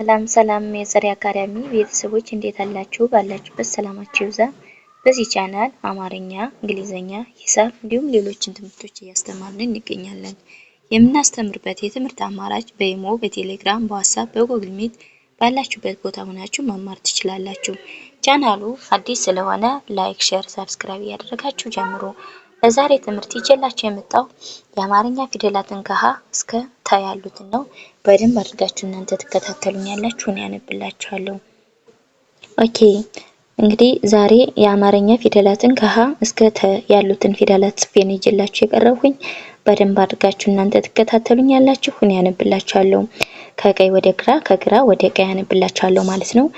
ሰላም ሰላም የዘሪ አካዳሚ ቤተሰቦች እንዴት አላችሁ? ባላችሁበት ሰላማችሁ ይብዛ። በዚህ ቻናል አማርኛ፣ እንግሊዘኛ፣ ሂሳብ እንዲሁም ሌሎችን ትምህርቶች እያስተማርን እንገኛለን። የምናስተምርበት የትምህርት አማራጭ በኢሞ፣ በቴሌግራም፣ በዋትስአፕ፣ በጉግል ሚት ባላችሁበት ቦታ ሆናችሁ መማር ትችላላችሁ። ቻናሉ አዲስ ስለሆነ ላይክ፣ ሼር፣ ሰብስክራይብ እያደረጋችሁ ጀምሩ። በዛሬ ትምህርት ይዤላችሁ የመጣው የአማርኛ ፊደላትን ከሀ እስከ ተ ያሉትን ነው። በደንብ አድርጋችሁ እናንተ ትከታተሉኛላችሁ እኔ አነብላችኋለሁ። ኦኬ እንግዲህ ዛሬ የአማርኛ ፊደላትን ከሀ እስከ ተ ያሉትን ፊደላት ጽፌ ነው ይዤላችሁ የቀረብኩኝ። በደንብ አድርጋችሁ እናንተ ትከታተሉኛላችሁ እኔ አነብላችኋለሁ። ከቀኝ ወደ ግራ ከግራ ወደ ቀኝ አነብላችኋለሁ ማለት ነው።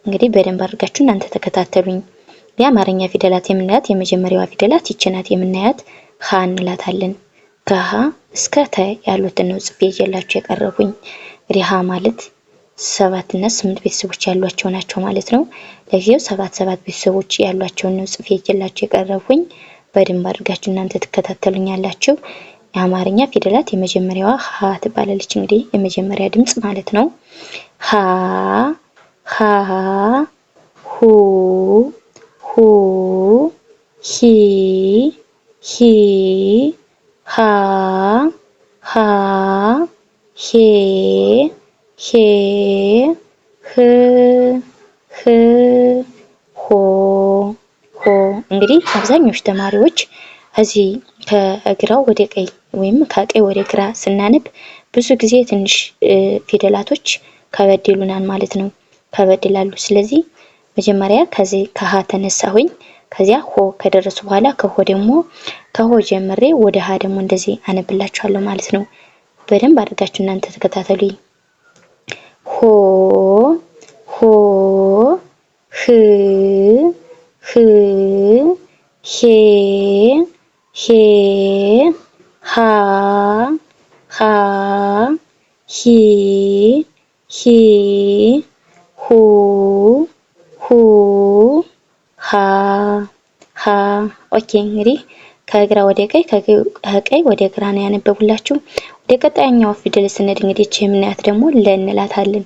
እንግዲህ በደንብ አድርጋችሁ እናንተ ተከታተሉኝ። የአማርኛ ፊደላት የምናያት የመጀመሪያዋ ፊደላት ይቺ ናት የምናያት ሀ እንላታለን። ከሀ እስከ ተ ያሉትን ነው ጽፌ ይዤላችሁ የቀረብኩኝ። እንግዲህ ሀ ማለት 7 እና 8 ቤተሰቦች ያሏቸው ናቸው ማለት ነው። ለጊዜው 7 ቤተሰቦች ያሏቸው ነው ጽፌ ይዤላችሁ የቀረብኩኝ። በደንብ አድርጋችሁ እናንተ ትከታተሉኛላችሁ። የአማርኛ ፊደላት የመጀመሪያዋ ሀ ትባላለች። እንግዲህ የመጀመሪያ ድምጽ ማለት ነው። ሀ ሁ ሁ ሂ ሃ ሄ ህ ሆ እንግዲህ አብዛኞቹ ተማሪዎች እዚህ ከግራው ወደ ቀኝ ወይም ከቀኝ ወደ ግራ ስናነብ ብዙ ጊዜ ትንሽ ፊደላቶች ከበድ ይሉናል ማለት ነው። ከበድ ይላሉ። ስለዚህ መጀመሪያ ከዚህ ከሀ ተነሳሁኝ። ከዚያ ሆ ከደረሱ በኋላ ከሆ ጀምሬ ወደ ሀ ደግሞ እንደዚህ አነብላችኋለሁ ማለት ነው። በደንብ አድርጋችሁ እናንተ ተከታተሉኝ። ሆ ህ ሄ ሃ ሂ ሁ ሃ ኦኬ እንግዲህ ከግራ ወደ ቀኝ ከቀኝ ወደ ግራ ነው ያነበብኩላችሁ። ወደ ቀጣይኛው ፊደል ስንሄድ እንግዲህ እቺ የምናያት ደግሞ ለ እንላታለን።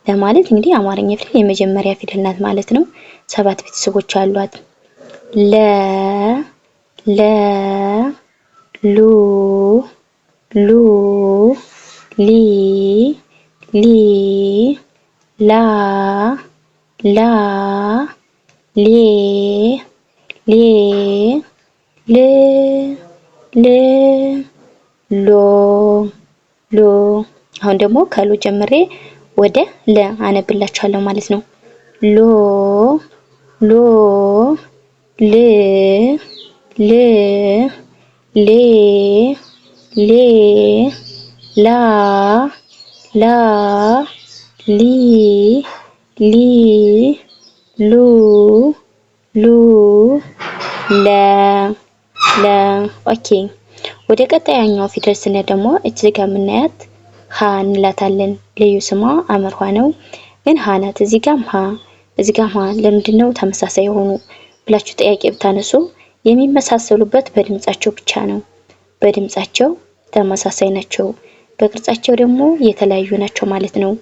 ለማለት እንግዲህ አማርኛ ፊደል የመጀመሪያ ፊደል ናት ማለት ነው። 7 ቤተሰቦች አሏት። ለ ሉ ሊ ላ ሌ ሎ አሁን ደግሞ ከሎ ጀምሬ ወደ ለ አነብላችኋለሁ ማለት ነው። ሎ ል ሌ ላ ሊ ሉ ለ ኦኬ ወደ ቀጣይኛው ፊደል ስንሄድ ደግሞ እዚህ ጋር የምናያት ሀ እንላታለን። ልዩ ስሟ አመርኋ ነው፣ ግን ሀ ናት። እዚህ ጋር ሀ ለምንድነው ተመሳሳይ የሆኑ ብላችሁ ጥያቄ ብታነሱ የሚመሳሰሉበት በድምጻቸው ብቻ ነው። በድምጻቸው ተመሳሳይ ናቸው፣ በቅርጻቸው ደግሞ የተለያዩ ናቸው ማለት ነው።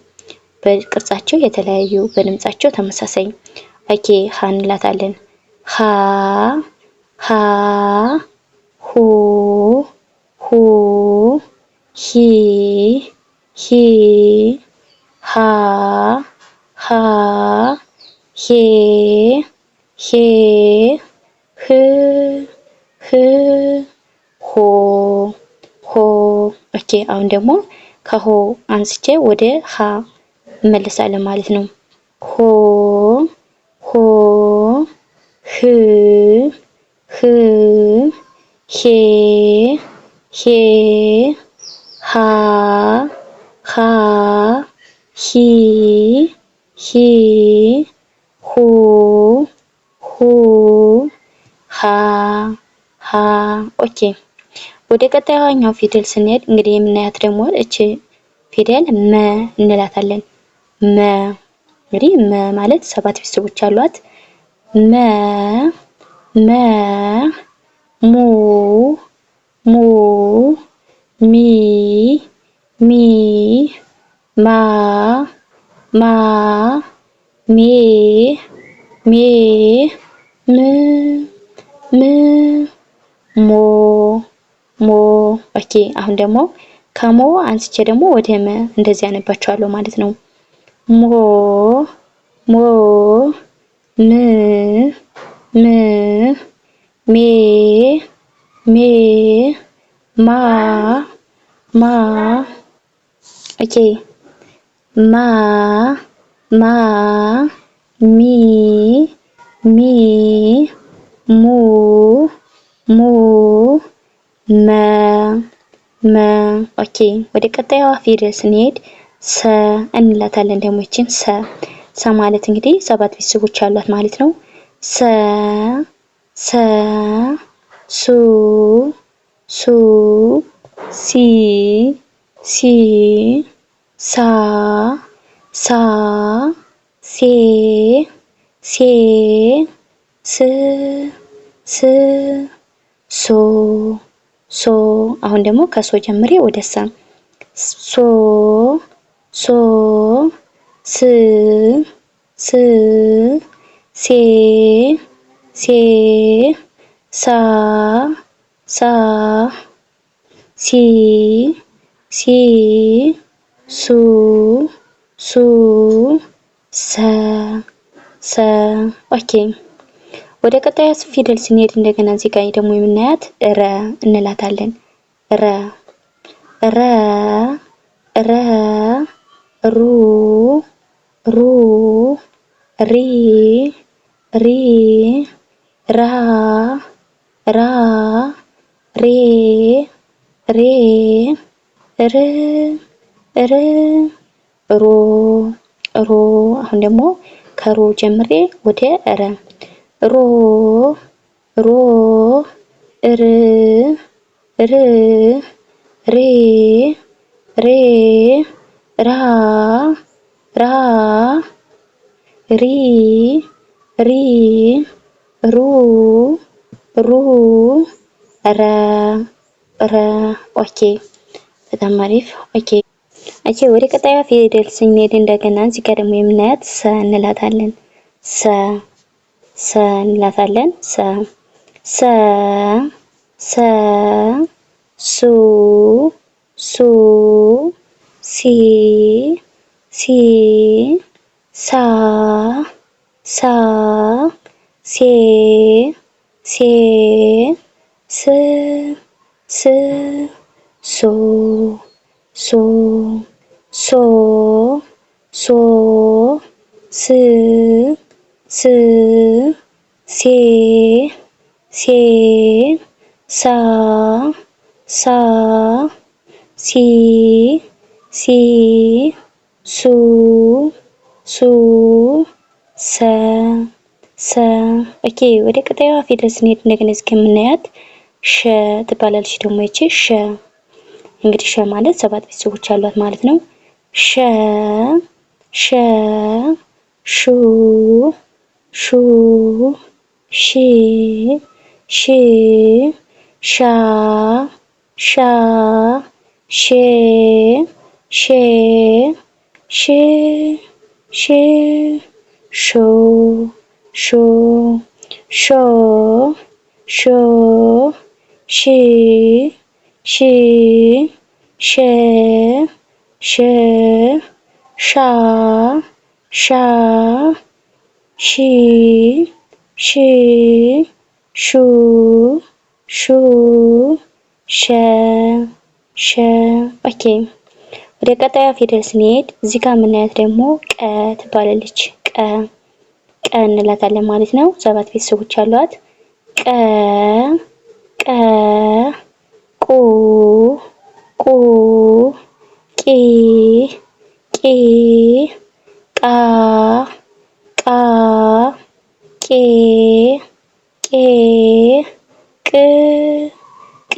በቅርጻቸው የተለያዩ በድምጻቸው ተመሳሳይ። ኦኬ ሀ እንላታለን። ሀ ሁ ሂ ሃ ሄ ሆ ኦኬ አሁን ደግሞ ከሆ አንስቼ ወደ ሀ እመለሳለሁ ማለት ነው። ሆ ህ ሄ ሃ ሂ ሁ ሃ ኦኬ ወደ ቀጣይኛው ፊደል ስንሄድ እንግዲህ የምናያት ደግሞ እቺ ፊደል መ እንላታለን። እንግዲህ መ ማለት 7 ቤተሰቦች አሏት። ሙ ሚ ማ ማ ሜ ሜ ም ም ሞ ሞ። ኦኬ አሁን ደግሞ ከሞ አንስቼ ደግሞ ወደ መ እንደዚህ አነባቸዋለሁ ማለት ነው። ሞ ሞ ም ም ሜ ሜ ማ ማ ኦኬ ማ ማ ሚ ሚ ሙ ሙ መ መ ኦኬ ወደ ቀጣዩዋ ፊደል ስንሄድ ሰ እንላታለን። ደግሞ ይችን ሰ ማለት እንግዲህ 7 ቤተሰቦች አሏት ማለት ነው። ሰ ሰ ሱ ሱ ሲ ሲ ሳ ሳ ሴ ሴ ስ ስ ሶ ሶ። አሁን ደግሞ ከሶ ጀምሬ ወደ ሰ ሶ ሶ ስ ስ ሴ ሴ ሳ ሳ ሲ ሲ ሱ ሱ ሰ ሰ ኦኬ። ወደ ቀጣዩ ፊደል ስንሄድ እንደገና እዚህ ጋር ደግሞ የምናያት ረ እንላታለን። ረ ረ ረ ሩ ሩ ሪ ሪ ራ ራ ሬ ሬ ር ር ሮ ሮ። አሁን ደግሞ ከሮ ጀምሬ ወደ ረ ሮ ሮ ር ር ሬ ሬ ራ ራ ሪ ሪ ሩ ሩ ረ ረ ኦኬ በጣም አሪፍ ኦኬ። ወደ ቀጣዩ ፊደል ስንሄድ እንደገና እዚህ ጋር ደግሞ የምናያት ሰ እንላታለን። ሰ ሰ እንላታለን። ሰ ሰ ሰ ሱ ሱ ሲ ሲ ሳ ሳ ሴ ሴ ስ ስ ሶ ሶ ሶ ሶ ስ ስ ሴ ሴ ሳ ሳ ሲ ሲ ሱ ሱ ሰ ሰ ኦኬ። ወደ ቀጣዩዋ ፊደል ስንሄድ እንደገና እስከምናያት ሸ ትባላለች። ደግሞ ይቺ ሸ እንግዲህ ሸ ማለት 7 ቤተሰቦች አሏት ማለት ነው። ሸ ሸ ሹ ሹ ሺ ሺ ሻ ሻ ሼ ሼ ሽ ሽ ሾ ሾ ሾ ሾ ሺ ሺ ሼ ሼ ሻ ሻ ሺ ሺ ሹ ሹ ሸ ሸ ኦኬ። ወደ ቀጣዩ ፊደል ስንሄድ እዚህ ጋር የምናያት ደግሞ ቀ ትባላለች። ቀ ቀ እንላታለን ማለት ነው። 7 ቤተሰቦች አሏት። ቀ ቀ ቁ ቁ ቂ ቂ ቃ ቃ ቄ ቄ ቅ ቅ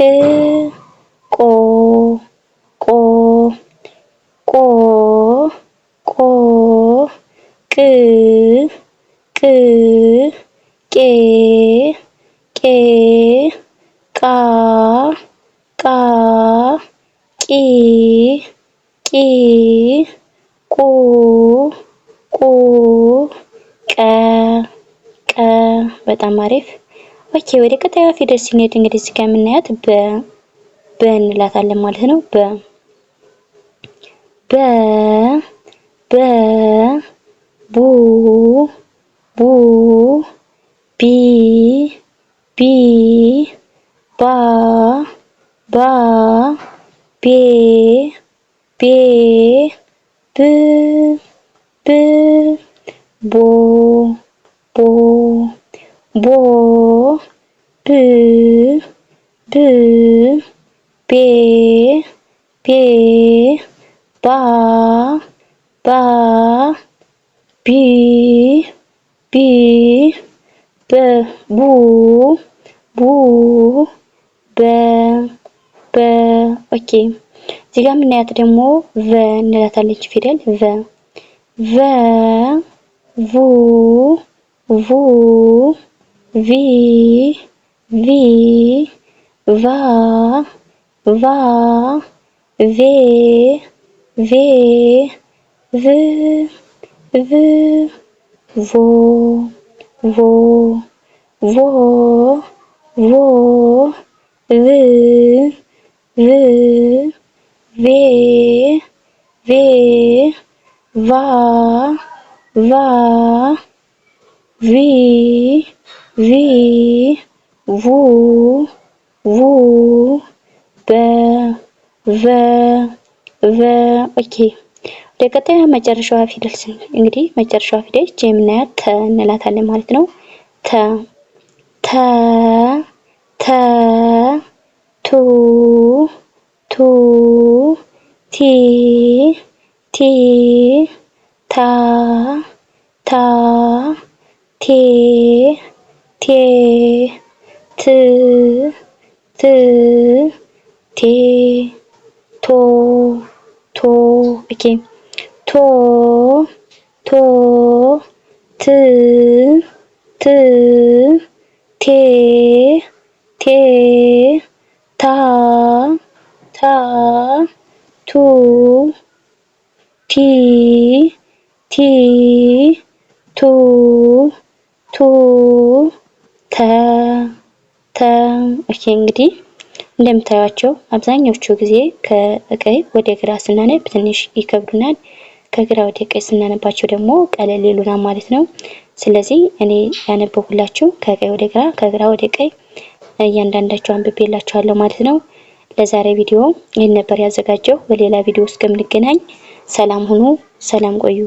ቆ ቆ ቆ ቆ ቅ ቅ ቄ ቄ ቃ ቃ ቂ ቂ ቁ በጣም አሪፍ። ኦኬ ወደ ቀጣዩ ፊደል ስንሄድ እንግዲህ እዚህ ጋር የምናያት በ እንላታለን ማለት ነው። በ ቡ ቢ ባ ቤ ቦ ብ ቤ ባ ቢ ቡ ኦኬ እዚህ ጋር የምናያት ደግሞ ቨ እንላታለች ፊደል ቨ ቪ ቫ ቬ ቮ ቫ ኦኬ ወደ ቀጣዩ መጨረሻዋ ፊደል እንግዲህ መጨረሻዋ ፊደል የምናያት ተ እንላታለን ማለት ነው። ተ ቱ ቲ ታ ቴ ት ቶ ኦኬ ቶ ት ቴ ታ ቱ ቲ ተ ኦኬ እንግዲህ እንደምታዩቸው አብዛኞቹ ጊዜ ከቀይ ወደ ግራ ስናነብ ትንሽ ይከብዱናል። ከግራ ወደ ቀይ ስናነባቸው ደግሞ ቀለል ይሉናል ማለት ነው። ስለዚህ እኔ ያነበብኩላችሁ ከቀይ ወደ ግራ ከግራ ወደ ቀይ እያንዳንዳቸው አንብቤላችኋለሁ ማለት ነው። ለዛሬ ቪዲዮ ይህን ነበር ያዘጋጀው። በሌላ ቪዲዮ እስከምንገናኝ ሰላም ሁኑ፣ ሰላም ቆዩ።